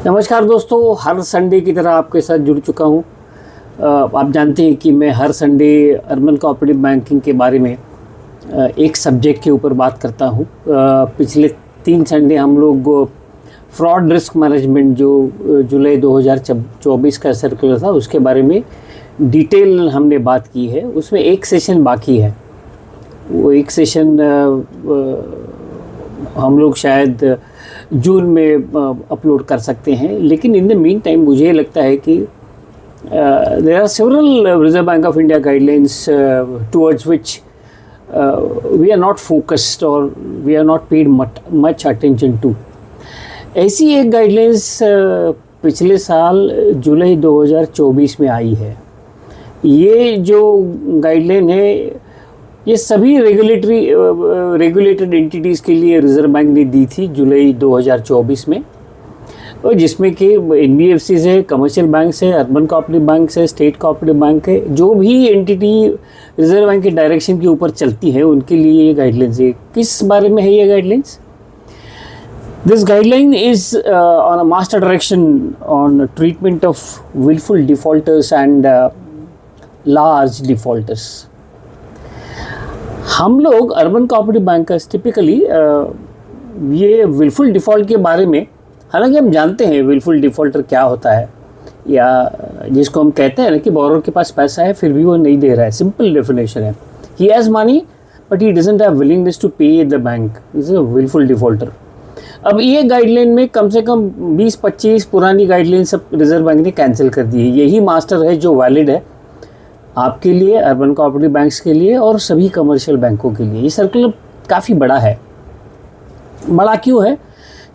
नमस्कार दोस्तों, हर संडे की तरह आपके साथ जुड़ चुका हूँ। आप जानते हैं कि मैं हर संडे अर्बन कोऑपरेटिव बैंकिंग के बारे में एक सब्जेक्ट के ऊपर बात करता हूँ। पिछले 3 संडे हम लोग फ्रॉड रिस्क मैनेजमेंट जो जुलाई 2024 का सर्कुलर था उसके बारे में डिटेल हमने बात की है। उसमें एक सेशन बाकी है। वो एक सेशन हम लोग शायद जून में अपलोड कर सकते हैं, लेकिन इन द मीन टाइम मुझे लगता है कि there are several Reserve Bank of India guidelines towards which we are not focused और we are not paid much attention to. ऐसी एक गाइडलाइंस पिछले साल जुलाई 2024 में आई है। ये जो गाइडलाइन है ये सभी रेगुलेटेड एंटिटीज़ के लिए रिज़र्व बैंक ने दी थी जुलाई 2024 में, और जिसमें कि NBFCs है, कमर्शियल बैंक्स है, अर्बन कोऑपरेटिव बैंक्स है, स्टेट कोऑपरेटिव बैंक है। जो भी एंटिटी रिज़र्व बैंक के डायरेक्शन के ऊपर चलती है उनके लिए ये गाइडलाइंस है। किस बारे में है ये guidelines? This guideline is on a master direction on treatment of wilful defaulters and large defaulters. हम लोग अर्बन कोऑपरेटिव बैंकर्स टिपिकली ये विलफुल डिफ़ॉल्ट के बारे में, हालांकि हम जानते हैं विलफुल डिफ़ॉल्टर क्या होता है, या जिसको हम कहते हैं ना कि बोरोर के पास पैसा है फिर भी वो नहीं दे रहा है। सिंपल डेफिनेशन है, he has money but he doesn't have willingness to pay the bank, is a wilful defaulter. अब ये गाइडलाइन में कम से कम 20-25 पुरानी गाइडलाइन सब रिजर्व बैंक ने कैंसिल कर दी है। यही मास्टर है जो वैलिड है आपके लिए, अर्बन कोऑपरेटिव बैंक्स के लिए और सभी कमर्शियल बैंकों के लिए। ये सर्कुलर काफ़ी बड़ा है। बड़ा क्यों है?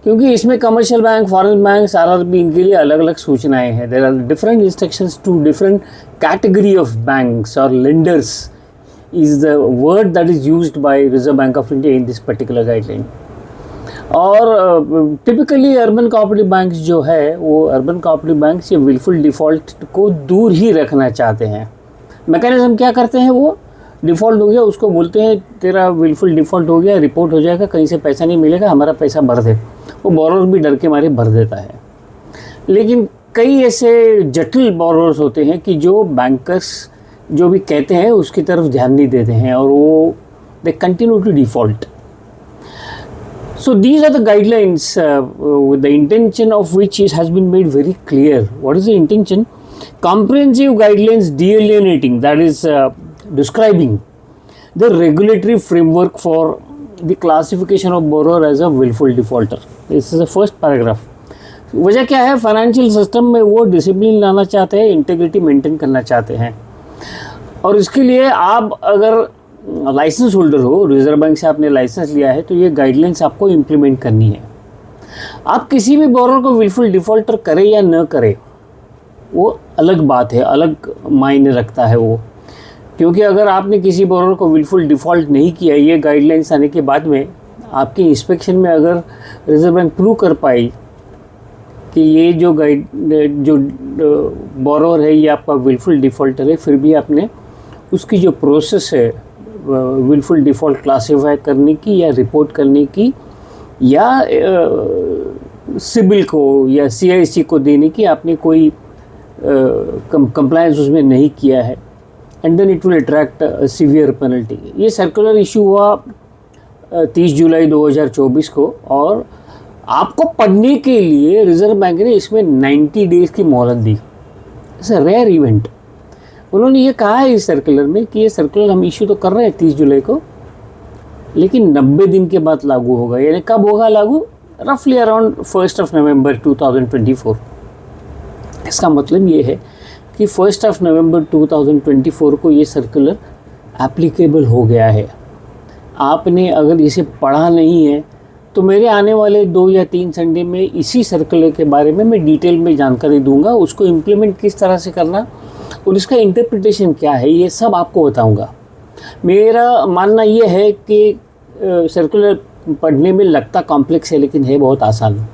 क्योंकि इसमें commercial bank, foreign bank, RRB इनके लिए अलग अलग सूचनाएं हैं। There are different instructions to different category of banks और lenders is the word that is used by Reserve Bank of India in this particular guideline. और टिपिकली अर्बन कोऑपरेटिव बैंक्स जो है वो अर्बन कोऑपरेटिव बैंक्स ये wilful default को दूर ही रखना चाहते हैं। मैकेनिज्म क्या करते हैं? वो डिफ़ॉल्ट हो गया उसको बोलते हैं तेरा विलफुल डिफ़ॉल्ट हो गया, रिपोर्ट हो जाएगा, कहीं से पैसा नहीं मिलेगा, हमारा पैसा भर दे। वो बोरोर भी डर के मारे भर देता है। लेकिन कई ऐसे जटिल बोरोर्स होते हैं कि जो बैंकर्स जो भी कहते हैं उसकी तरफ ध्यान नहीं देते हैं और वो they continue to default. So these are the guidelines with the intention of which it has been made very clear. What is the intention? Comprehensive guidelines delineating, that is describing the regulatory framework for the classification of borrower as a willful defaulter. This is the first paragraph. वजह क्या है? Financial system में वो discipline लाना चाहते हैं, integrity maintain करना चाहते हैं, और इसके लिए आप अगर लाइसेंस होल्डर हो, रिजर्व बैंक से आपने लाइसेंस लिया है, तो ये गाइडलाइंस आपको इम्प्लीमेंट करनी है। आप किसी भी बोरोर को विलफुल डिफ़ॉल्टर करें या न करें वो अलग बात है, अलग मायने रखता है वो। क्योंकि अगर आपने किसी बोरोर को विलफुल डिफ़ॉल्ट नहीं किया, ये गाइडलाइंस आने के बाद में आपकी इंस्पेक्शन में अगर रिजर्व बैंक प्रूव कर पाई कि ये जो बोरोर है ये आपका विलफुल डिफ़ॉल्टर है, फिर भी आपने उसकी जो प्रोसेस है विलफुल डिफ़ॉल्ट क्लासीफाई करने की या रिपोर्ट करने की या सिबिल को या CIC को देने की आपने कोई कंप्लायंस उसमें नहीं किया है, and then it will attract severe penalty. ये सर्कुलर इशू हुआ 30 जुलाई 2024 को, और आपको पढ़ने के लिए रिजर्व बैंक ने इसमें 90 डेज़ की मोहलत दी। It's a rare event. उन्होंने ये कहा है इस सर्कुलर में कि ये सर्कुलर हम इशू तो कर रहे हैं 30 जुलाई को, लेकिन 90 दिन के बाद लागू होगा। यानी कब होगा लागू? रफली अराउंड 1 नवंबर 2024। इसका मतलब ये है कि 1 नवंबर 2024 को ये सर्कुलर एप्लीकेबल हो गया है। आपने अगर इसे पढ़ा नहीं है तो मेरे आने वाले 2 या 3 संडे में इसी सर्कुलर के बारे में मैं डिटेल में जानकारी दूंगा। उसको इम्प्लीमेंट किस तरह से करना और इसका इंटरप्रिटेशन क्या है ये सब आपको बताऊंगा। मेरा मानना ये है कि सर्कुलर पढ़ने में लगता कॉम्प्लेक्स है, लेकिन है बहुत आसान।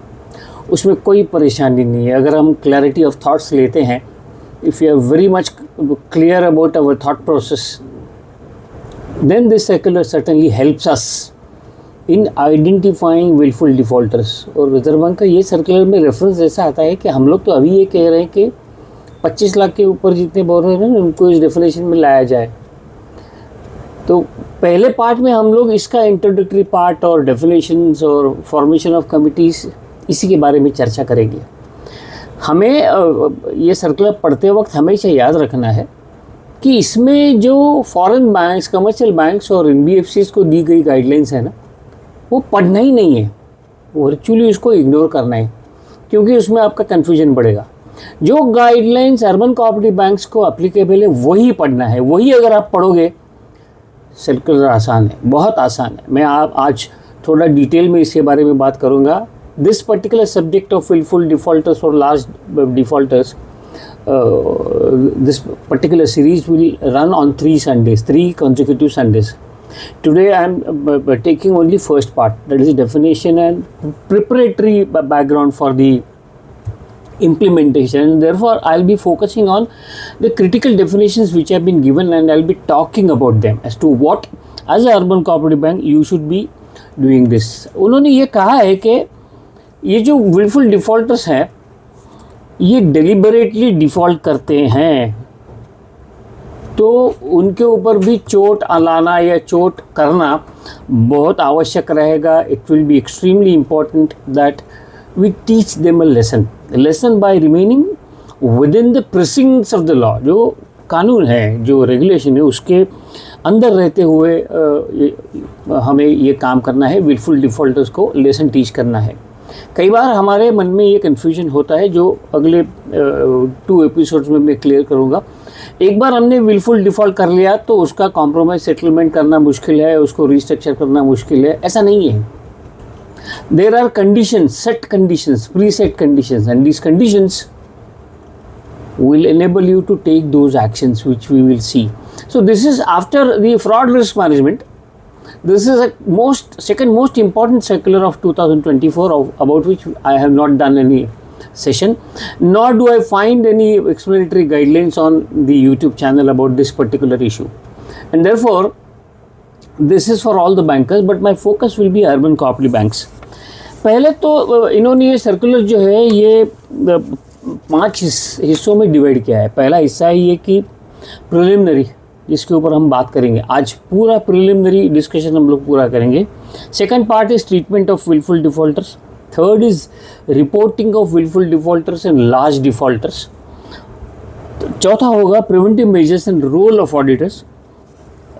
उसमें कोई परेशानी नहीं है अगर हम क्लैरिटी ऑफ थॉट्स लेते हैं। If you are very much clear about our thought process, then this circular certainly helps us in identifying wilful defaulters. और रिजर्व बैंक का ये सर्कुलर में रेफरेंस ऐसा आता है कि हम लोग तो अभी ये कह रहे हैं कि 25 लाख के ऊपर जितने बोरोअर हैं उनको इस डेफिनेशन में लाया जाए। तो पहले पार्ट में हम लोग इसका इंट्रोडक्टरी पार्ट और डेफिनेशंस और फॉर्मेशन ऑफ कमिटीज़ इसी के बारे में चर्चा करेंगे। हमें ये सर्कुलर पढ़ते वक्त हमेशा याद रखना है कि इसमें जो फॉरेन बैंक्स, कमर्शियल बैंक्स और NBFCs को दी गई गाइडलाइंस है ना, वो पढ़ना ही नहीं है, वर्चुअली उसको इग्नोर करना है, क्योंकि उसमें आपका कन्फ्यूजन बढ़ेगा। जो गाइडलाइंस अर्बन कोऑपरेटिव बैंक्स को एप्लीकेबल है वही पढ़ना है। वही अगर आप पढ़ोगे, सर्कुलर आसान है, बहुत आसान है। मैं आज थोड़ा डिटेल में इसके बारे में बात करूँगा। This particular subject of wilful defaulters और large defaulters, this particular series will run on 3 consecutive Sundays. Today I am taking only first part, that is definition and preparatory background for the implementation. Therefore I'll be focusing on the critical definitions which have been given, and I'll be talking about them as to what as a urban cooperative bank you should be doing this. उन्होंने ये कहा है कि ये जो willful defaulters हैं ये deliberately default करते हैं, तो उनके ऊपर भी चोट लाना या चोट करना बहुत आवश्यक रहेगा। It will be extremely important that we teach them a lesson by remaining within the precincts of the law. जो कानून है, जो रेगुलेशन है, उसके अंदर रहते हुए हमें ये काम करना है, विलफुल डिफ़ॉल्टर्स को लेसन टीच करना है। कई बार हमारे मन में ये कन्फ्यूजन होता है, जो अगले 2 एपिसोड्स में मैं क्लियर करूँगा। एक बार हमने विलफुल डिफ़ॉल्ट कर लिया तो उसका कॉम्प्रोमाइज़ सेटलमेंट करना मुश्किल है, उसको रीस्ट्रक्चर करना मुश्किल है, ऐसा नहीं है। There are conditions, set conditions, pre set conditions, and these conditions will enable you to take those actions which we will see. So this is after the fraud risk management. This is a second most important circular of 2024 about which I have not done any session, nor do I find any explanatory guidelines on the YouTube channel about this particular issue, and therefore this is for all the bankers, but my focus will be urban cooperative banks. पहले तो इन्होंने ये circular जो है ये 5 हिस्सों में divide किया है। पहला हिस्सा है ये कि प्रिलिमिनरी, जिसके ऊपर हम बात करेंगे आज, पूरा प्रिलिमिनरी डिस्कशन हम लोग पूरा करेंगे। Second part is treatment of wilful defaulters. Third is reporting of wilful defaulters and large defaulters. चौथा होगा preventive measures and role of auditors,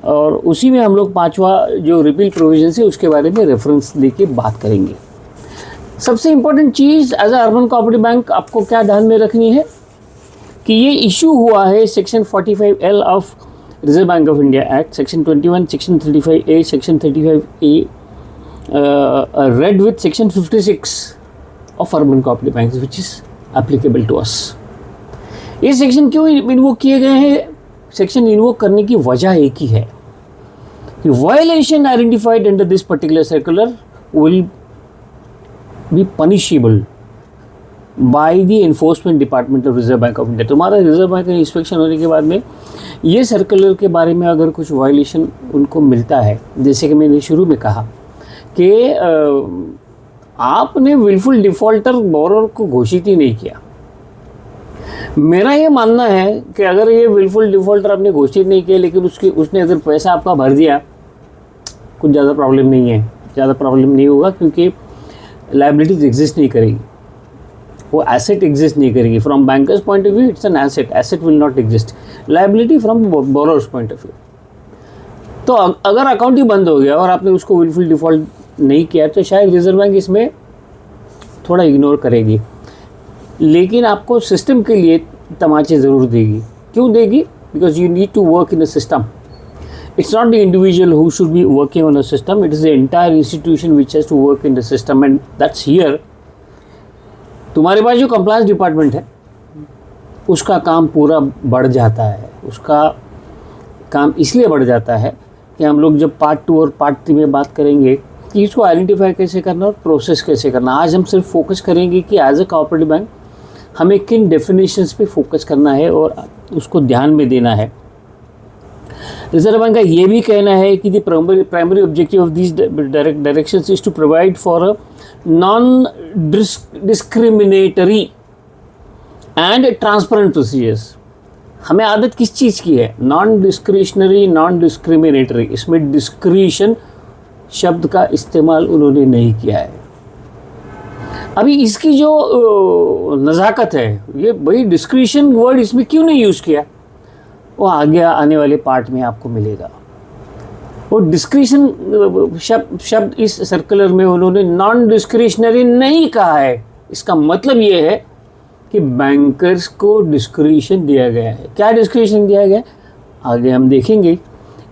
और उसी में हम लोग 5वां जो रिपील प्रोविजन है उसके बारे में रेफरेंस लेके बात करेंगे। सबसे इम्पोर्टेंट चीज़ as a urban cooperative bank आपको क्या ध्यान में रखनी है कि ये इशू हुआ है section 45L of reserve Bank of India act, section 21, section 35A, section 35A read with section 56 of urban cooperative banks which is applicable to us. ये सेक्शन क्यों इन्वोक किए गए हैं? सेक्शन इन्वोक करने की वजह एक ही है कि violation identified under this particular circular will be punishable by the enforcement department of reserve Bank of India. तुम्हारा रिजर्व बैंक का इंस्पेक्शन होने के बाद में ये सर्कुलर के बारे में अगर कुछ वायलेशन उनको मिलता है, जैसे कि मैंने शुरू में कहा कि आपने विलफुल डिफ़ॉल्टर बोरोर को घोषित ही नहीं किया। मेरा ये मानना है कि अगर ये विलफुल डिफ़ॉल्टर आपने घोषित नहीं किया लेकिन उसने अगर पैसा आपका भर दिया, कुछ ज़्यादा प्रॉब्लम नहीं है, ज़्यादा प्रॉब्लम नहीं होगा, क्योंकि लायबिलिटीज एग्जिस्ट नहीं करेगी, वो एसेट एग्जिस्ट नहीं करेगी। From bankers point of view it's an asset, asset will not exist, liability from borrowers point of view. तो अगर अकाउंट ही बंद हो गया और आपने उसको विलफुल डिफ़ॉल्ट नहीं किया तो शायद रिजर्व बैंक इसमें थोड़ा इग्नोर करेगी, लेकिन आपको सिस्टम के लिए तमाचे ज़रूर देगी। क्यों देगी? Because you need to work in the system. It's not the individual who should be working on a system, it is the entire institution which has to work in the system, and that's here. तुम्हारे पास जो compliance department है उसका काम पूरा बढ़ जाता है। उसका काम इसलिए बढ़ जाता है कि हम लोग जब पार्ट 2 और पार्ट 3 में बात करेंगे कि इसको आइडेंटिफाई कैसे करना और प्रोसेस कैसे करना। आज हम सिर्फ फोकस करेंगे कि एज अ कोऑपरेटिव बैंक हमें किन डेफिनेशंस पे फोकस करना है और उसको ध्यान में देना है। रिजर्व बैंक का ये भी कहना है कि the primary objective of this directions is to provide for a non discriminatory and transparent procedures. हमें आदत किस चीज़ की है? Non discretionary, non discriminatory. इसमें डिस्क्रिशन शब्द का इस्तेमाल उन्होंने नहीं किया है। अभी इसकी जो नज़ाकत है, ये भाई डिस्क्रिशन वर्ड इसमें क्यों नहीं यूज़ किया, वो आगे आने वाले पार्ट में आपको मिलेगा। वो डिस्क्रिशन शब्द इस सर्कुलर में उन्होंने नॉन डिस्क्रिशनरी नहीं कहा है। इसका मतलब ये है कि बैंकर्स को डिस्क्रिशन दिया गया है। क्या डिस्क्रिशन दिया गया है आगे हम देखेंगे।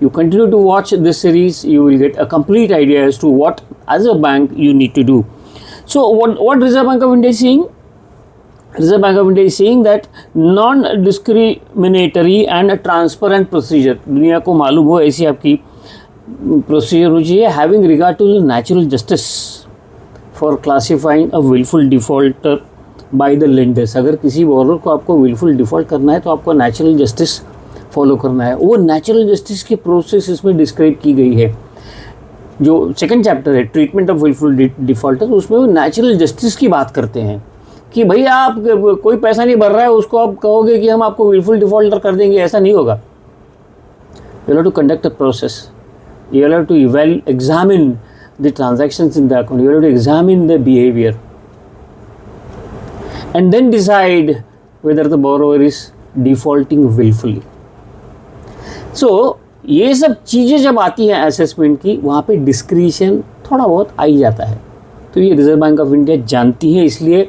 You continue to watch this series, you will get a complete idea as to what as a bank you need to do. So what Reserve Bank of India is saying? Reserve Bank of India is saying that non-discriminatory and a transparent procedure, दुनिया को मालूम हो ऐसी आपकी procedure हो चाहिए, having regard to the natural justice for classifying a willful defaulter by the lenders। अगर किसी borrower को आपको willful default करना है तो आपको natural justice फॉलो करना है। वो नेचुरल जस्टिस की प्रोसेस इसमें डिस्क्राइब की गई है। जो सेकंड चैप्टर है ट्रीटमेंट ऑफ विलफुल डिफॉल्टर, उसमें वो नेचुरल जस्टिस की बात करते हैं कि भाई आप कोई पैसा नहीं भर रहा है उसको आप कहोगे कि हम आपको विलफुल डिफॉल्टर कर देंगे, ऐसा नहीं होगा। You have to conduct a process, you have to examine the transactions in the account, you have to examine the behaviour and then decide whether the borrower is defaulting wilfully. So ये सब चीज़ें जब आती हैं assessment की, वहाँ पे discretion थोड़ा बहुत आ ही जाता है। तो ये रिजर्व बैंक ऑफ इंडिया जानती है, इसलिए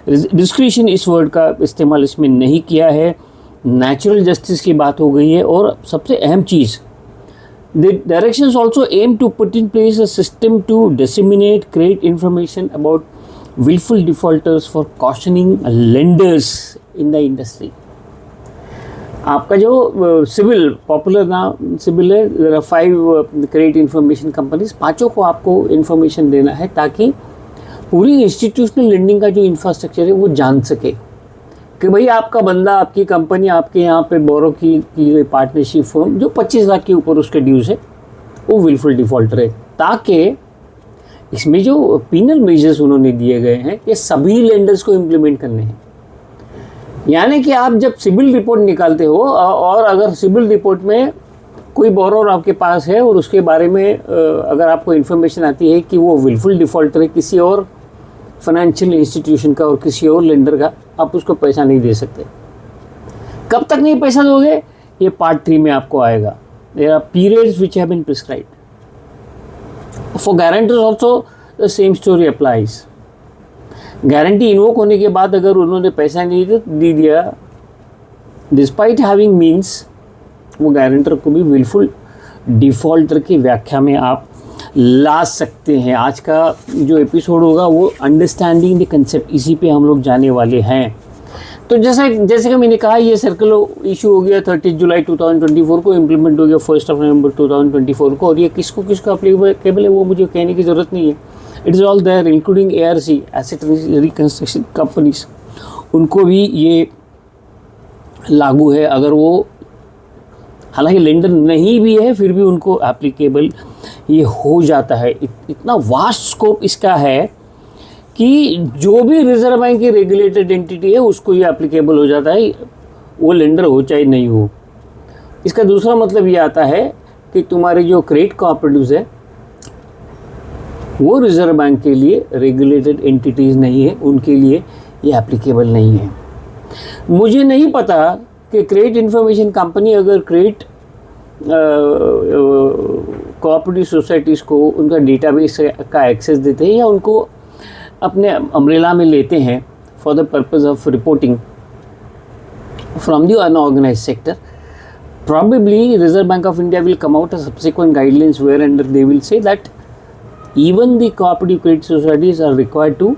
डिस्क्रिशन इस वर्ड का इस्तेमाल इसमें नहीं किया है। नेचुरल जस्टिस की बात हो गई है। और सबसे अहम चीज़, the directions also aim to put in place a system to disseminate credit information about wilful defaulters for cautioning lenders in the industry. आपका जो सिविल पॉपुलर नाम सिविल है, there are 5 credit information companies, पांचों को आपको information देना है ताकि पूरी इंस्टीट्यूशनल लेंडिंग का जो इंफ्रास्ट्रक्चर है वो जान सके कि भाई आपका बंदा, आपकी कंपनी, आपके यहाँ पे बोरो की गई पार्टनरशिप फर्म जो 25 लाख के ऊपर उसके ड्यूज है वो विलफुल डिफॉल्टर है। ताकि इसमें जो पीनल मेजर्स उन्होंने दिए गए हैं ये सभी लेंडर्स को इम्प्लीमेंट करने हैं। यानी कि आप जब सिबिल रिपोर्ट निकालते हो और अगर सिबिल रिपोर्ट में कोई बोरोवर आपके पास है और उसके बारे में अगर आपको इन्फॉर्मेशन आती है कि वो विलफुल डिफ़ॉल्टर है किसी और फाइनेंशियल इंस्टीट्यूशन का और किसी और लेंडर का, आप उसको पैसा नहीं दे सकते। कब तक नहीं पैसा दोगे, ये पार्ट 3 में आपको आएगा। There are periods which have been prescribed. For guarantors also the same story applies. Guarantee invoke होने के बाद अगर उन्होंने पैसा नहीं दे दिया, डिस्पाइट हैविंग मीन्स, वो गारंटर को भी विलफुल डिफ़ॉल्टर की व्याख्या में आप ला सकते हैं। आज का जो एपिसोड होगा वो अंडरस्टैंडिंग द कंसेप्ट, इसी पे हम लोग जाने वाले हैं। तो जैसे कि मैंने कहा, ये सर्कुलर इशू हो गया 30 जुलाई 2024 को, इम्प्लीमेंट हो गया 1 नवंबर 2024 को। और ये किसको अप्लीकेबल है वो मुझे कहने की ज़रूरत नहीं है। It is all there including ARC, asset reconstruction companies, उनको भी ये लागू है। अगर वो हालांकि लेंडर नहीं भी है फिर भी उनको एप्लीकेबल ये हो जाता है। इतना वास्ट स्कोप इसका है कि जो भी रिजर्व बैंक की रेगुलेटेड एंटिटी है उसको ये एप्लीकेबल हो जाता है, वो लेंडर हो चाहे नहीं हो। इसका दूसरा मतलब ये आता है कि तुम्हारे जो क्रेडिट कोऑपरेटिव्स है वो रिजर्व बैंक के लिए रेगुलेटेड एंटिटीज़ नहीं है, उनके लिए ये एप्लीकेबल नहीं है। मुझे नहीं पता कि क्रेडिट इन्फॉर्मेशन कंपनी अगर क्रेडिट कोऑपरेटिव सोसाइटीज़ को उनका डेटाबेस का एक्सेस देते हैं या उनको अपने अम्ब्रेला में लेते हैं for the purpose of reporting from the unorganised sector. Probably Reserve Bank of India will come out as subsequent guidelines whereunder they will say that even the cooperative credit societies are required to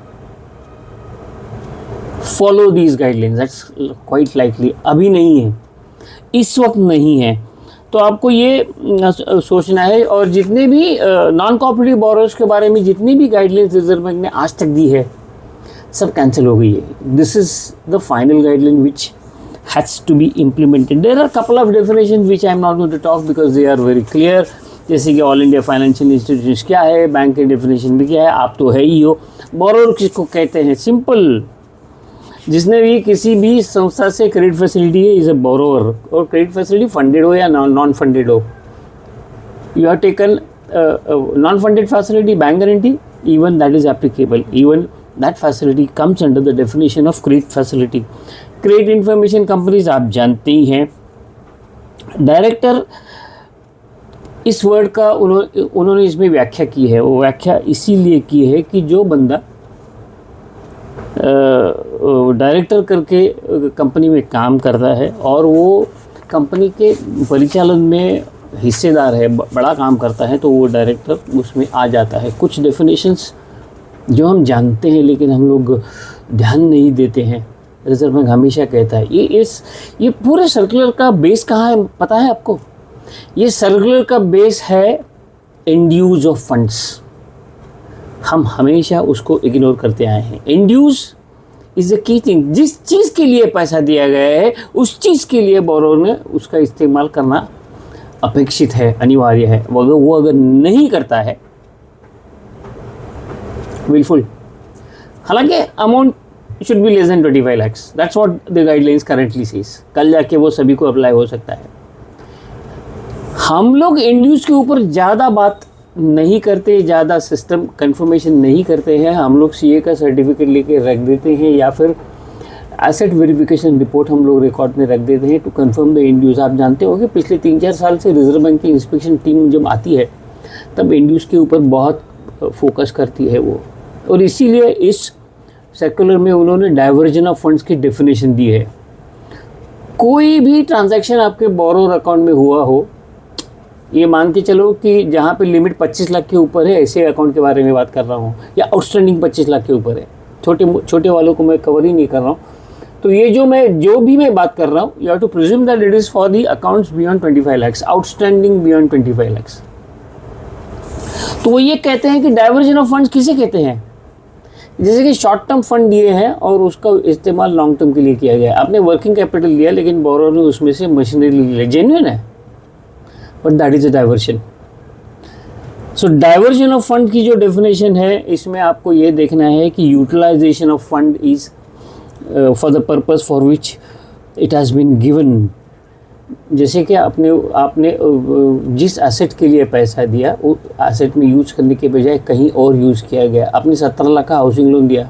follow these guidelines. That's quite likely. अभी नहीं है, इस वक्त नहीं है, तो आपको ये सोचना है। और जितने भी नॉन कोऑपरेटिव बोरोर्स के बारे में जितनी भी गाइडलाइंस रिजर्व बैंक ने आज तक दी है सब कैंसिल हो गई है। This is the final guideline which has to be implemented. There are a couple of definitions which I am not going to talk because they are very clear. जैसे कि ऑल इंडिया फाइनेंशियल इंस्टीट्यूशंस क्या है, bank की definition भी क्या है, आप तो है ही हो। बोरोर किसको कहते हैं? सिंपल, जिसने भी किसी भी संस्था से क्रेडिट फैसिलिटी है इज अ बोरोर। और क्रेडिट फैसिलिटी फंडेड हो या नॉन फंडेड हो, you have taken non funded facility, bank guarantee, even that is applicable, even that facility comes under the definition of credit facility. Credit information companies आप जानते ही हैं। Director इस word का उन्होंने इसमें व्याख्या की है। वो व्याख्या इसीलिए की है कि जो बंदा डायरेक्टर करके कंपनी में काम करता है और वो कंपनी के परिचालन में हिस्सेदार है, बड़ा काम करता है, तो वो डायरेक्टर उसमें आ जाता है। कुछ डेफिनेशंस जो हम जानते हैं लेकिन हम लोग ध्यान नहीं देते हैं, रिजर्व बैंक हमेशा कहता है। ये पूरे सर्कुलर का बेस कहाँ है पता है आपको? ये सर्कुलर का बेस है एंड यूज ऑफ फंड्स। हम हमेशा उसको इग्नोर करते आए हैं। And use is the key thing. जिस चीज़ के लिए पैसा दिया गया है उस चीज़ के लिए बोरोर ने उसका इस्तेमाल करना अपेक्षित है, अनिवार्य है। वो अगर नहीं करता है विलफुल, हालांकि amount should be less than 25 lakhs, that's what the guidelines currently says. कल जाके वो सभी को अप्लाई हो सकता है। हम लोग इंड्यूस के ऊपर ज़्यादा बात नहीं करते, ज़्यादा सिस्टम कंफर्मेशन नहीं करते हैं। हम लोग सीए का सर्टिफिकेट लेके रख देते हैं या फिर एसेट वेरिफिकेशन रिपोर्ट हम लोग रिकॉर्ड में रख देते हैं टू कंफर्म द इंड्यूस। आप जानते हो कि पिछले 3-4 साल से रिजर्व बैंक की इंस्पेक्शन टीम जब आती है तब इंड्यूस के ऊपर बहुत फोकस करती है वो, और इसीलिए इस सर्कुलर में उन्होंने डाइवर्जन ऑफ फंड्स की डेफिनेशन दी है। कोई भी ट्रांजैक्शन आपके बोरोर अकाउंट में हुआ हो, ये मान के चलो कि जहाँ पे लिमिट 25 लाख के ऊपर है, ऐसे अकाउंट के बारे में बात कर रहा हूँ, या आउटस्टैंडिंग 25 लाख के ऊपर है, छोटे वालों को मैं कवर ही नहीं कर रहा हूँ। तो ये जो भी मैं बात कर रहा हूँ, you have to presume that it is for the accounts beyond 25 lakhs, outstanding beyond 25 lakhs। तो वो ये कहते हैं कि डाइवर्जन ऑफ फंड्स किसे कहते हैं? जैसे कि शॉर्ट टर्म फंड दिए हैं और उसका इस्तेमाल लॉन्ग टर्म के लिए किया गया। आपने वर्किंग कैपिटल लिया लेकिन बोरोर ने उसमें से मशीनरी लिया, जेन्युइन है, but that is a diversion. So diversion of fund की जो डेफिनेशन है, इसमें आपको ये देखना है कि utilisation of fund is for the purpose for which it has been given. जैसे कि आपने जिस एसेट के लिए पैसा दिया वो एसेट में यूज करने के बजाय कहीं और यूज़ किया गया। आपने 70 लाख का हाउसिंग लोन दिया,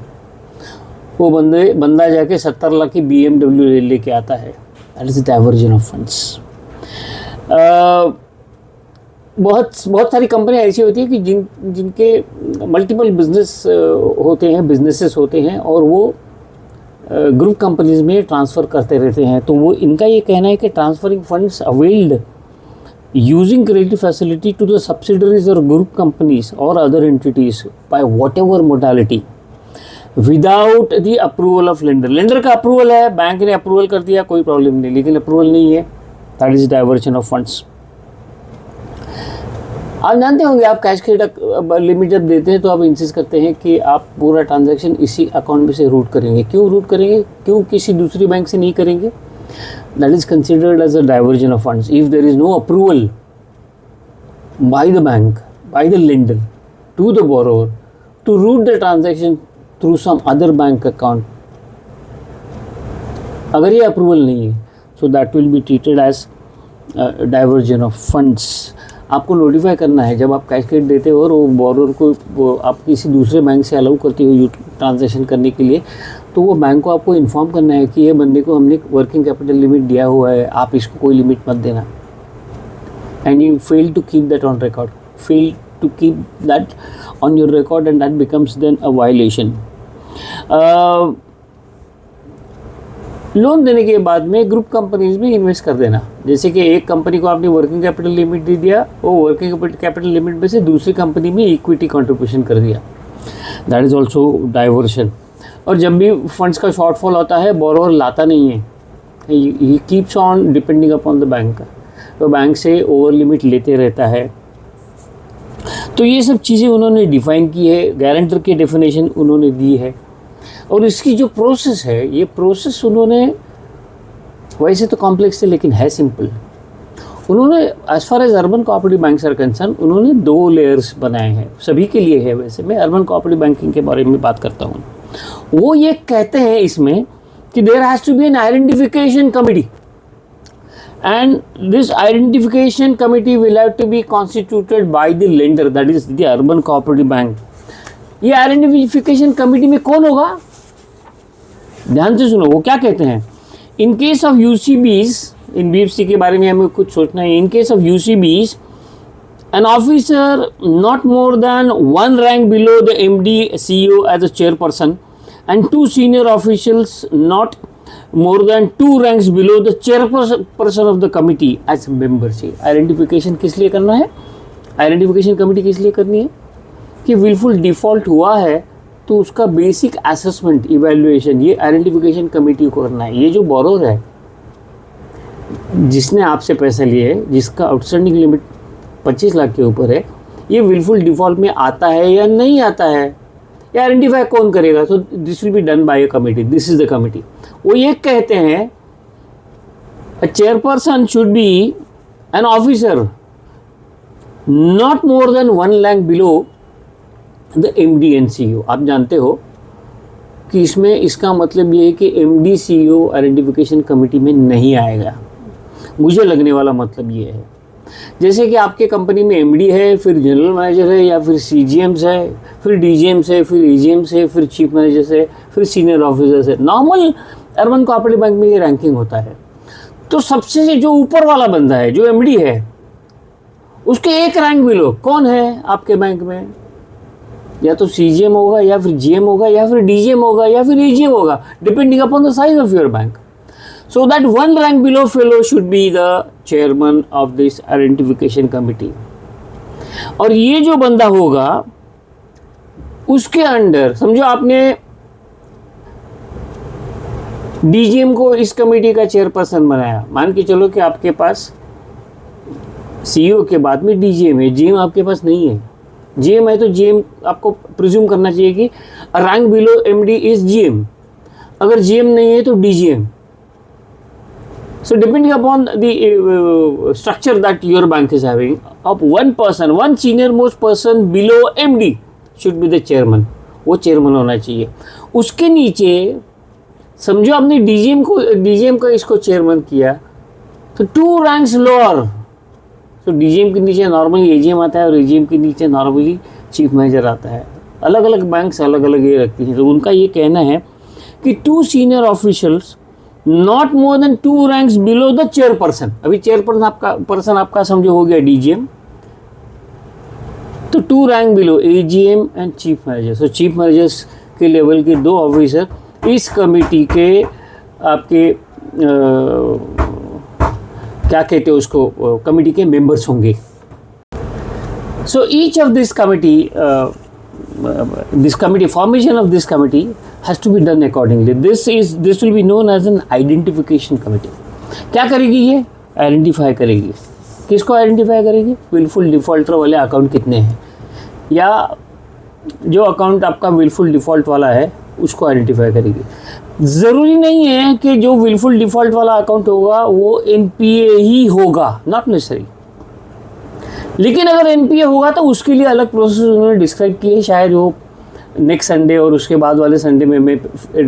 वो बंदा जाके 70 लाख की BMW लेके आता है, that is the diversion of funds. बहुत सारी कंपनियां ऐसी होती है कि जिनके मल्टीपल बिजनेसेस होते हैं और वो ग्रुप कंपनीज में ट्रांसफ़र करते रहते हैं। तो वो इनका ये कहना है कि transferring funds availed using credit facility to the subsidiaries और ग्रुप कंपनीज और other entities by whatever modality without the approval of lender. Lender का अप्रूवल है, बैंक ने अप्रूवल कर दिया, कोई प्रॉब्लम नहीं, लेकिन अप्रूवल नहीं है, that is diversion of funds. आप जानते होंगे, आप कैश क्रेडिट लिमिट जब देते हैं तो आप इंसिस्ट करते हैं कि आप पूरा ट्रांजैक्शन इसी अकाउंट में से रूट करेंगे। क्यों रूट करेंगे? क्यों किसी दूसरी बैंक से नहीं करेंगे? That is considered as a diversion of funds if there is no approval by the bank, by the lender to the borrower to route the transaction through some other bank account. अगर ये approval नहीं है so that will be treated as diversion of funds. आपको notify करना है जब आप cash credit देते हो और वो बोरोर को आप किसी दूसरे बैंक से अलाउ करते हो ट्रांजैक्शन करने के लिए, तो वो बैंक को आपको इन्फॉर्म करना है कि ये बंदे को हमने वर्किंग कैपिटल लिमिट दिया हुआ है, आप इसको कोई लिमिट मत देना। And you fail to keep that on record, fail to keep that on your record and that becomes then a violation. Loan देने के बाद में ग्रुप कंपनीज में इन्वेस्ट कर देना। जैसे कि एक कंपनी को आपने वर्किंग कैपिटल लिमिट दे दिया, वो वर्किंग कैपिटल लिमिट में से दूसरी कंपनी में इक्विटी कंट्रीब्यूशन कर दिया, दैट इज़ ऑल्सो डाइवर्शन। और जब भी फंड्स का शॉर्टफॉल होता है, बोरोवर लाता नहीं है, he keeps on depending upon the bank, तो बैंक से ओवर लिमिट लेते रहता है। तो ये सब चीज़ें उन्होंने डिफ़ाइन की है, गारंटर की डेफिनेशन उन्होंने दी है। और इसकी जो प्रोसेस है, ये प्रोसेस उन्होंने वैसे तो कॉम्प्लेक्स है लेकिन है सिंपल। उन्होंने as far as urban cooperative banks are concern, उन्होंने 2 लेयर्स बनाए हैं, सभी के लिए है। वैसे मैं अर्बन कोऑपरेटिव बैंकिंग के बारे में बात करता हूँ। वो ये कहते हैं इसमें कि there has to be an identification committee, and this identification committee will have to be constituted by the lender, that is the urban cooperative bank. ये आइडेंटिफिकेशन कमिटी में कौन होगा? ध्यान से सुनो, वो क्या कहते हैं। इन case of UCBs, in BFC के बारे में हमें कुछ सोचना है। In case of UCBs, an officer not more than 1 rank below the MD CEO as a chairperson and 2 senior officials not more than 2 ranks below the chairperson of the committee as member चाहिए। Identification किस लिए करना है? Identification committee किस लिए करनी है कि विलफुल डिफ़ॉल्ट हुआ है तो उसका बेसिक असेसमेंट इवैल्यूएशन ये आइडेंटिफिकेशन कमेटी को करना है। ये जो बोरोर है, जिसने आपसे पैसा लिए है, जिसका आउटस्टैंडिंग लिमिट 25 लाख के ऊपर है, ये विलफुल डिफ़ॉल्ट में आता है या नहीं आता है, ये आइडेंटिफाई कौन करेगा? तो this will be done by a committee, this is the committee. वो ये कहते हैं अ chairperson should be an officer not more than 1 rank below the MD and CEO. आप जानते हो कि इसमें इसका मतलब ये है कि एमडी सीईओ आइडेंटिफिकेशन कमेटी में नहीं आएगा। मुझे लगने वाला मतलब ये है, जैसे कि आपके कंपनी में एमडी है, फिर जनरल मैनेजर है, या फिर सीजीएम्स है, फिर डीजीएम्स है, फिर एजीएम्स है, फिर चीफ मैनेजर्स है, फिर सीनियर ऑफिसर्स है। नॉर्मल अर्बन कोऑपरेटिव बैंक में ये रैंकिंग होता है। तो सबसे जो ऊपर वाला बंदा है, जो एमडी है, उसके 1 रैंक बिलो कौन है आपके बैंक में? या तो सीजीएम होगा, या फिर जीएम होगा, या फिर डीजीएम होगा, या फिर एजीएम होगा, depending upon the size of your bank. So that 1 rank below fellow should be the chairman of this identification committee. और ये जो बंदा होगा उसके अंडर, समझो आपने डीजीएम को इस कमेटी का चेयरपर्सन बनाया। मान के चलो कि आपके पास सीईओ के बाद में डीजीएम है, जीएम आपके पास नहीं है। जीएम है तो जीएम आपको प्रिज्यूम करना चाहिए कि rank below MD is GM. अगर जीएम नहीं है तो DGM. So depending upon the structure that your bank is having, of one person, one senior most person below MD should be the chairman. वो chairman होना चाहिए। उसके नीचे समझो आपने DGM को इसको chairman किया, तो 2 ranks lower, तो DGM के नीचे नॉर्मली AGM आता है और AGM के नीचे नॉर्मली चीफ मैनेजर आता है। अलग अलग बैंक्स अलग अलग ये रखती हैं। तो उनका ये कहना है कि 2 senior officials not more than 2 ranks below the chairperson. अभी चेयरपर्सन आपका समझो हो गया डीजीएम, तो 2 rank below AGM and chief manager. So chief managers के लेवल के 2 ऑफिसर इस कमेटी के आपके क्या कहते हैं उसको, कमेटी के मेंबर्स होंगे। So each of this committee formation of this committee has to be done accordingly. This will be known as an identification committee. क्या करेगी ये? आइडेंटिफाई करेगी। किसको आइडेंटिफाई करेगी? विलफुल डिफ़ॉल्टर वाले अकाउंट कितने हैं, या जो अकाउंट आपका विलफुल डिफ़ॉल्ट वाला है उसको आइडेंटिफाई करेगी। ज़रूरी नहीं है कि जो विलफुल डिफ़ॉल्ट वाला अकाउंट होगा वो एनपीए ही होगा, नॉट नेसेसरी। लेकिन अगर एनपीए होगा तो उसके लिए अलग प्रोसेस उन्होंने डिस्क्राइब किए। शायद वो नेक्स्ट संडे और उसके बाद वाले संडे में मैं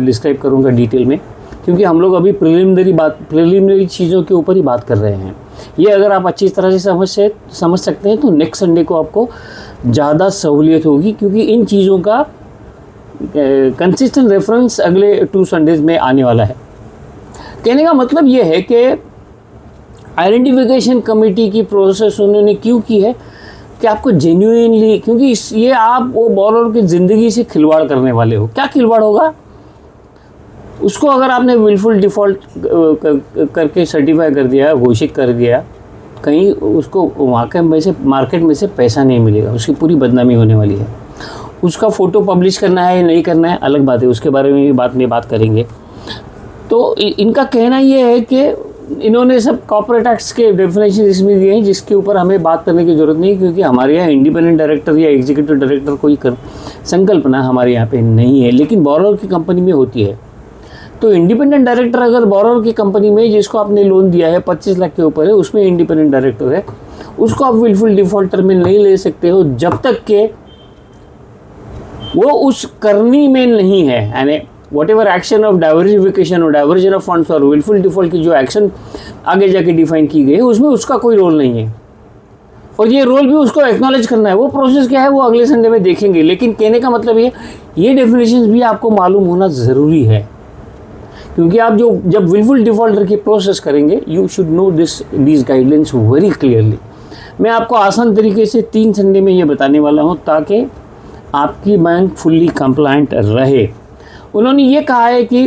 डिस्क्राइब करूँगा डिटेल में, क्योंकि हम लोग अभी प्रिलिमिनरी चीज़ों के ऊपर ही बात कर रहे हैं। ये अगर आप अच्छी तरह से समझ सकते हैं तो नेक्स्ट संडे को आपको ज़्यादा सहूलियत होगी, क्योंकि इन चीज़ों का कंसिस्टेंट रेफरेंस अगले 2 संडेज में आने वाला है। कहने का मतलब ये है कि आइडेंटिफिकेशन कमेटी की प्रोसेस उन्होंने क्यों की है कि आपको जेन्युइनली, क्योंकि ये आप वो बोरोर की ज़िंदगी से खिलवाड़ करने वाले हो। क्या खिलवाड़ होगा? उसको अगर आपने विलफुल डिफ़ॉल्ट करके सर्टिफाई कर दिया, घोषित कर दिया, कहीं उसको मार्केट में से पैसा नहीं मिलेगा, उसकी पूरी बदनामी होने वाली है। उसका फ़ोटो पब्लिश करना है या नहीं करना है अलग बात है, उसके बारे में भी बात करेंगे। तो इनका कहना ये है कि इन्होंने सब कॉर्पोरेट एक्ट्स के डेफिनेशन इसमें दिए हैं, जिसके ऊपर हमें बात करने की ज़रूरत नहीं, क्योंकि हमारे यहाँ इंडिपेंडेंट डायरेक्टर या एग्जीक्यूटिव डायरेक्टर कोई संकल्पना हमारे यहाँ पे नहीं है, लेकिन बोरोर की कंपनी में होती है। तो इंडिपेंडेंट डायरेक्टर अगर बोरोर की कंपनी में जिसको आपने लोन दिया है 25 लाख के ऊपर है, उसमें इंडिपेंडेंट डायरेक्टर है, उसको आप विलफुल डिफॉल्टर में नहीं ले सकते हो जब तक के वो उस करनी में नहीं है। यानी what ever action of diversification और डाइवर्जन ऑफ फंड्स और विलफुल डिफॉल्ट की जो एक्शन आगे जाके डिफाइन की गई है उसमें उसका कोई रोल नहीं है, और ये रोल भी उसको एक्नॉलेज करना है। वो प्रोसेस क्या है वो अगले संडे में देखेंगे, लेकिन कहने का मतलब ये डेफिनेशंस भी आपको मालूम होना ज़रूरी है, क्योंकि आप जब विलफुल डिफॉल्टर की प्रोसेस करेंगे you should know these guidelines very clearly. मैं आपको आसान तरीके से 3 संडे में ये बताने वाला हूँ ताकि आपकी बैंक फुल्ली कंप्लायंट रहे। उन्होंने ये कहा है कि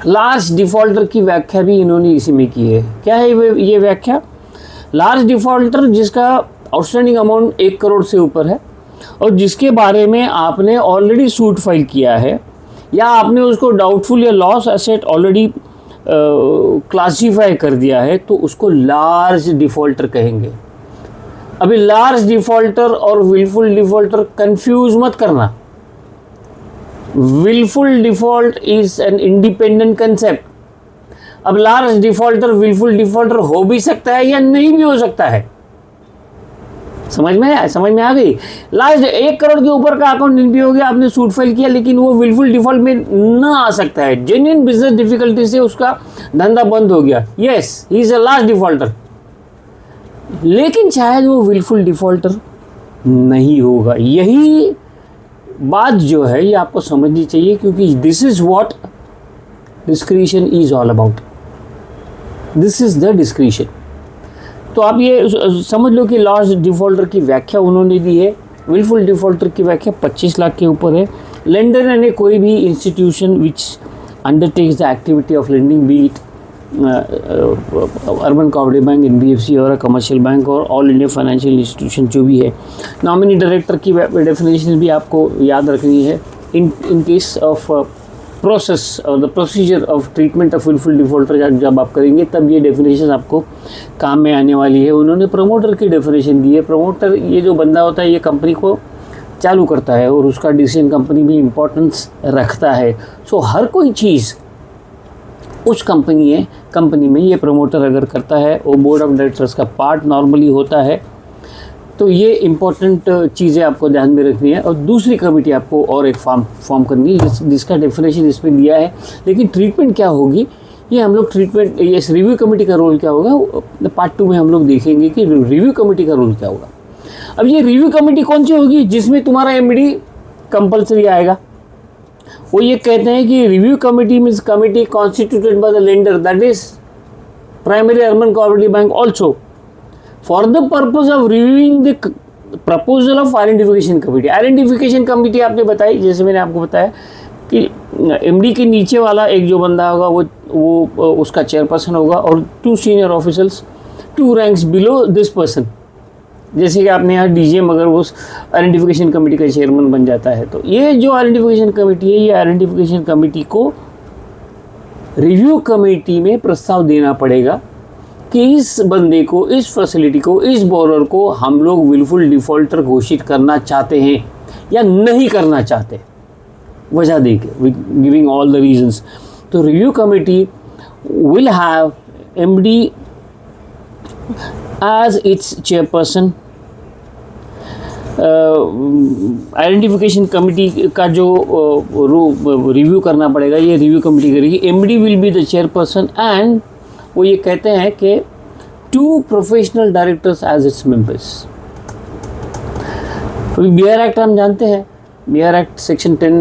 लार्ज डिफ़ॉल्टर की व्याख्या भी इन्होंने इसी में की है। क्या है ये व्याख्या? लार्ज डिफ़ॉल्टर जिसका आउटस्टैंडिंग अमाउंट 1 करोड़ से ऊपर है और जिसके बारे में आपने ऑलरेडी सूट फाइल किया है या आपने उसको डाउटफुल या लॉस एसेट ऑलरेडी क्लासीफाई कर दिया है, तो उसको लार्ज डिफ़ॉल्टर कहेंगे। अभी लार्ज डिफ़ॉल्टर और विलफुल डिफ़ॉल्टर कंफ्यूज मत करना। Wilful default is an independent concept. अब लार्ज डिफ़ॉल्टर विलफुल डिफ़ॉल्टर हो भी सकता है या नहीं भी हो सकता है। समझ में आ गई? लार्ज 1 करोड़ के ऊपर का अकाउंट एनपी हो गया, आपने सूट फाइल किया, लेकिन वो विलफुल डिफ़ॉल्ट में ना आ सकता है। जेन्युइन बिजनेस डिफिकल्टी से उसका धंधा बंद हो गया, yes he is a large defaulter, लेकिन शायद वो विलफुल डिफ़ॉल्टर नहीं होगा। यही बात जो है ये आपको समझनी चाहिए, क्योंकि this is what discretion is all about. This is the discretion. तो आप ये समझ लो कि लार्ज डिफ़ॉल्टर की व्याख्या उन्होंने दी है, विलफुल डिफ़ॉल्टर की व्याख्या 25 लाख के ऊपर है। लेंडर यानी कोई भी institution which undertakes the activity of lending, B it urban cooperative bank, NBFC और कमर्शियल बैंक और ऑल इंडिया फाइनेंशियल इंस्टीट्यूशन जो भी है। नॉमिनी डायरेक्टर की डेफिनेशन भी आपको याद रखनी है। इन केस ऑफ प्रोसेस और the procedure of treatment of wilful defaulter जब आप करेंगे तब ये डेफिनेशन आपको काम में आने वाली है। उन्होंने प्रमोटर की डेफिनेशन दी है। प्रमोटर ये जो बंदा होता है ये कंपनी को चालू करता है और उसका डिसीजन कंपनी में इम्पोर्टेंस रखता है। सो हर कोई चीज़ उस कंपनी में ये प्रमोटर अगर करता है, वो बोर्ड ऑफ डायरेक्टर्स का पार्ट नॉर्मली होता है। तो ये इम्पोर्टेंट चीज़ें आपको ध्यान में रखनी है। और दूसरी कमेटी आपको और एक फॉर्म करनी है जिसका डेफिनेशन इसमें दिया है, लेकिन ट्रीटमेंट क्या होगी ये हम लोग ये रिव्यू कमेटी का रोल क्या होगा पार्ट 2 में हम लोग देखेंगे कि रिव्यू कमेटी का रोल क्या होगा। अब ये रिव्यू कमेटी कौन सी होगी? जिसमें तुम्हारा एमडी कंपलसरी आएगा। वो ये कहते हैं कि review committee means committee constituted by the lender, that is primary urban cooperative bank also, for the purpose of reviewing the proposal of identification committee. Identification committee आपने बताई, जैसे मैंने आपको बताया कि एमडी के नीचे वाला एक जो बंदा होगा वो उसका चेयरपर्सन होगा और 2 senior officers 2 ranks below this person. जैसे कि आपने यहाँ डीजीएम अगर वो आइडेंटिफिकेशन कमेटी का चेयरमैन बन जाता है, तो ये जो आइडेंटिफिकेशन कमेटी है, ये आइडेंटिफिकेशन कमेटी को रिव्यू कमेटी में प्रस्ताव देना पड़ेगा कि इस बंदे को, इस फैसिलिटी को, इस बोरर को हम लोग विलफुल डिफ़ॉल्टर घोषित करना चाहते हैं या नहीं करना चाहते, वजह देके गिविंग ऑल द रीजंस। तो review committee will have MD as its chairperson। Identification committee का जो रिव्यू करना पड़ेगा ये रिव्यू कमेटी करेगी। MD will be the chairperson and वो ये कहते हैं कि 2 professional directors as its members. अभी बिहार एक्ट हम जानते हैं, बिहार एक्ट सेक्शन 10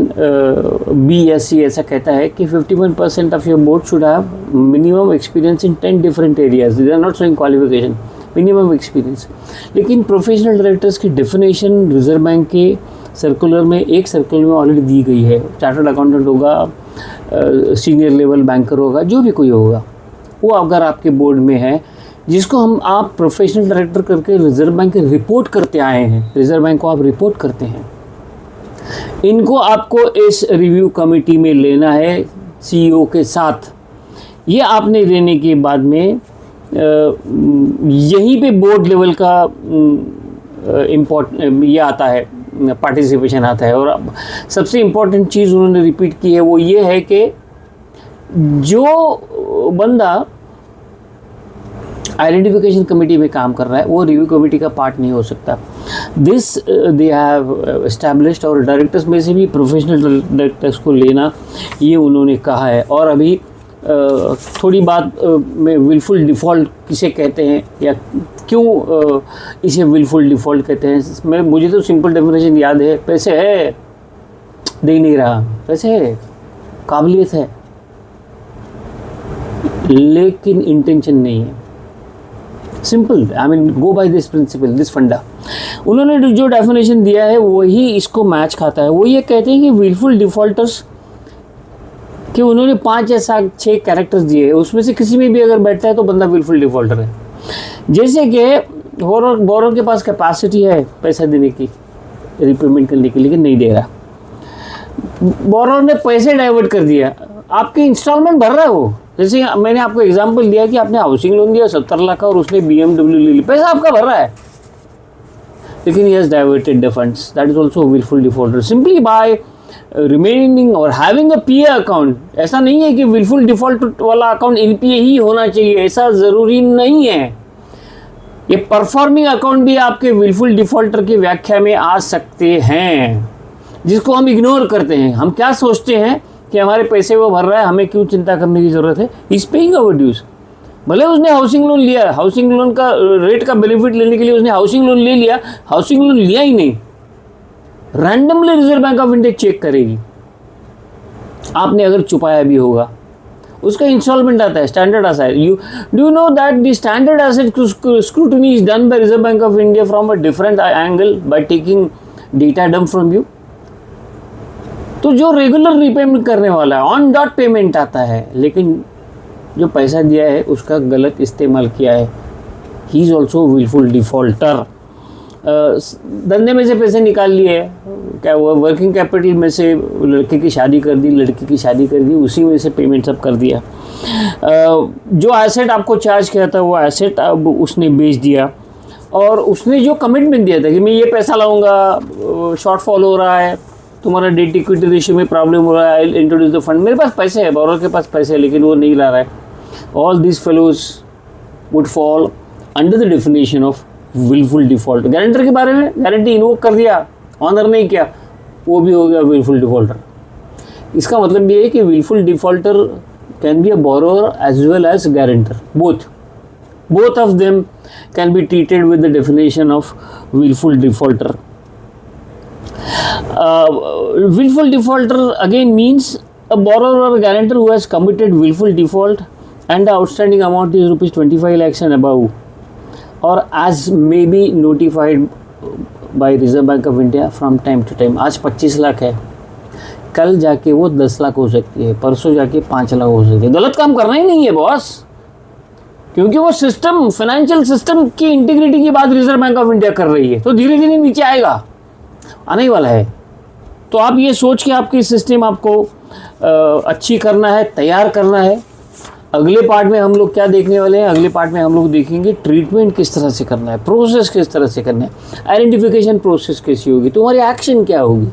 BSC ऐसा कहता है कि 51% of your board should have minimum experience in 10 different areas. They are not showing qualification, minimum experience. लेकिन प्रोफेशनल डायरेक्टर्स की डेफिनेशन रिजर्व बैंक के सर्कुलर में, एक सर्कुलर में ऑलरेडी दी गई है। चार्टर्ड अकाउंटेंट होगा, सीनियर लेवल बैंकर होगा, जो भी कोई होगा, वो अगर आपके बोर्ड में है, जिसको आप प्रोफेशनल डायरेक्टर करके रिजर्व बैंक के रिपोर्ट करते आए हैं, रिजर्व बैंक को आप रिपोर्ट करते हैं, इनको आपको इस रिव्यू कमेटी में लेना है CEO के साथ। ये आपने लेने के बाद में यहीं पे बोर्ड लेवल का ये आता है, पार्टिसिपेशन आता है। और सबसे इम्पोर्टेंट चीज़ उन्होंने रिपीट की है वो ये है कि जो बंदा आइडेंटिफिकेशन कमेटी में काम कर रहा है वो रिव्यू कमेटी का पार्ट नहीं हो सकता। दिस दे हैव एस्टैब्लिश्ड, और डायरेक्टर्स में से भी प्रोफेशनल डायरेक्टर्स को लेना ये उन्होंने कहा है। और अभी थोड़ी बात में विलफुल डिफ़ॉल्ट किसे कहते हैं या क्यों इसे विलफुल डिफ़ॉल्ट कहते हैं। मुझे तो सिंपल डेफिनेशन याद है, पैसे है दे नहीं रहा, पैसे है, काबिलियत है, लेकिन इंटेंशन नहीं है। Simple, I mean go by this principle, this फंडा। उन्होंने जो डेफिनेशन दिया है वही इसको मैच खाता है। वो ये कहते हैं कि विलफुल डिफ़ॉल्टर्स कि उन्होंने 5 या 6 कैरेक्टर्स दिए हैं, उसमें से किसी में भी अगर बैठता है तो बंदा विलफुल डिफ़ॉल्टर है। जैसे कि बोरोर के पास कैपेसिटी है पैसा देने की, रिपेमेंट करने की, लेकिन नहीं दे रहा। बोरोर ने पैसे डाइवर्ट कर दिया, आपके इंस्टॉलमेंट भर रहा है वो। जैसे मैंने आपको एग्जांपल दिया कि आपने हाउसिंग लोन दिया 70 लाख का और उसने BMW ले ली, पैसा आपका भर रहा है, लेकिन he has diverted the funds. That is also a willful defaulter. Simply by remaining or having a PA account. ऐसा नहीं है कि willful default वाला अकाउंट NPA ही होना चाहिए, ऐसा ज़रूरी नहीं है। ये परफॉर्मिंग अकाउंट भी आपके willful डिफ़ॉल्टर की व्याख्या में आ सकते हैं, जिसको हम इग्नोर करते हैं। हम क्या सोचते हैं कि हमारे पैसे वो भर रहा है, हमें क्यों चिंता करने की ज़रूरत है। Is paying our dues. भले उसने हाउसिंग लोन लिया, हाउसिंग लोन का रेट का बेनिफिट लेने के लिए उसने हाउसिंग लोन ले लिया, हाउसिंग लोन लिया ही नहीं, randomly Reserve Bank of India check करेगी आपने अगर छुपाया भी होगा, उसका इंस्टॉलमेंट आता है, स्टैंडर्ड आता है। You do know that the standard asset scrutiny is done by Reserve Bank of India from a different angle by taking data dump from you. तो जो रेगुलर रीपेमेंट करने वाला है ऑन डॉट पेमेंट आता है, लेकिन जो पैसा दिया है उसका गलत इस्तेमाल किया है, he is also wilful defaulter. धंधे में से पैसे निकाल लिए, क्या हुआ, वर्किंग कैपिटल में से लड़के की शादी कर दी, लड़की की शादी कर दी, उसी में से पेमेंट सब कर दिया। जो एसेट आपको चार्ज किया था वो एसेट अब उसने बेच दिया, और उसने जो कमिटमेंट दिया था कि मैं ये पैसा लाऊंगा, शॉर्टफॉल हो रहा है, तुम्हारा डेट इक्विटी रेशियो में प्रॉब्लम हो रहा है, आई इंट्रोड्यूस द फंड, मेरे पास पैसे है, बोरोर के पास पैसे है, लेकिन वो नहीं ला रहा है। All this fellows would fall under the definition of wilful default. Guarantor के बारे में, गारंटी इन्वोक कर दिया, ऑनर नहीं किया, वो भी हो गया विलफुल डिफ़ॉल्टर। इसका मतलब ये है कि wilful defaulter can be a borrower as well as guarantor, both of them can be treated with the definition of willful defaulter. Willful defaulter again means a borrower or guarantor who has committed willful default and the outstanding amount is rupees 25 lakhs and above, or as may be notified by Reserve Bank of India from time to time. आज 25 लाख है, कल जाके वो 10 लाख हो सकती है, परसों जाके 5 लाख हो सकती है। गलत काम करना ही नहीं है बॉस, क्योंकि वो सिस्टम, फाइनेंशियल सिस्टम की इंटीग्रिटी की बात रिजर्व बैंक ऑफ इंडिया कर रही है, तो धीरे धीरे नीचे आएगा, आने ही वाला है। तो आप ये सोच के आपकी सिस्टम आपको अच्छी करना है, तैयार करना है। अगले पार्ट में हम लोग क्या देखने वाले हैं, अगले पार्ट में हम लोग देखेंगे ट्रीटमेंट किस तरह से करना है, प्रोसेस किस तरह से करना है, आइडेंटिफिकेशन प्रोसेस कैसी होगी, तुम्हारी एक्शन क्या होगी।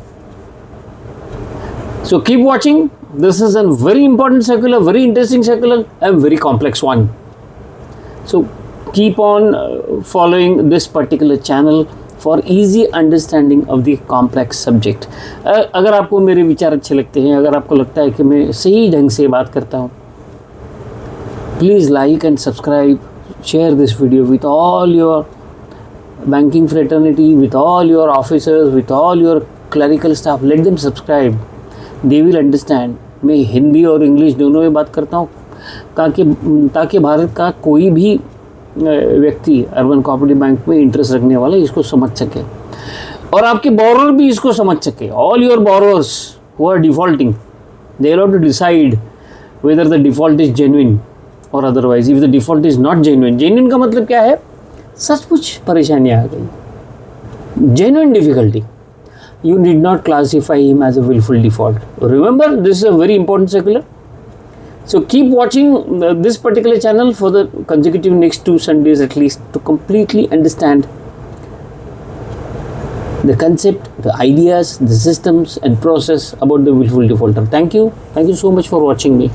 So keep watching, this is a very important circular, very interesting circular and very complex one. So keep on following this particular channel for easy understanding of the complex subject. अगर आपको मेरे विचार अच्छे लगते हैं, अगर आपको लगता है कि मैं सही ढंग से बात करता हूँ, please like and subscribe, share this video with all your banking fraternity, with all your officers, with all your clerical staff. Let them subscribe. They will understand. मैं हिंदी और इंग्लिश दोनों में बात करता हूँ ताकि भारत का कोई भी व्यक्ति अर्बन कोऑपरेटिव बैंक में इंटरेस्ट रखने वाला इसको समझ सके, और आपके बोरोर भी इसको समझ सके। All your borrowers who are defaulting, they have to decide whether the default is genuine और otherwise. If the default is not genuine, genuine का मतलब क्या है, सचमुच परेशानियाँ आ गई, genuine difficulty, you did not classify him as a willful default. Remember, this is a very important circular. So keep watching this particular channel for the consecutive next 2 Sundays at least to completely understand the concept, the ideas, the systems and process about the willful defaulter. Thank you so much for watching me.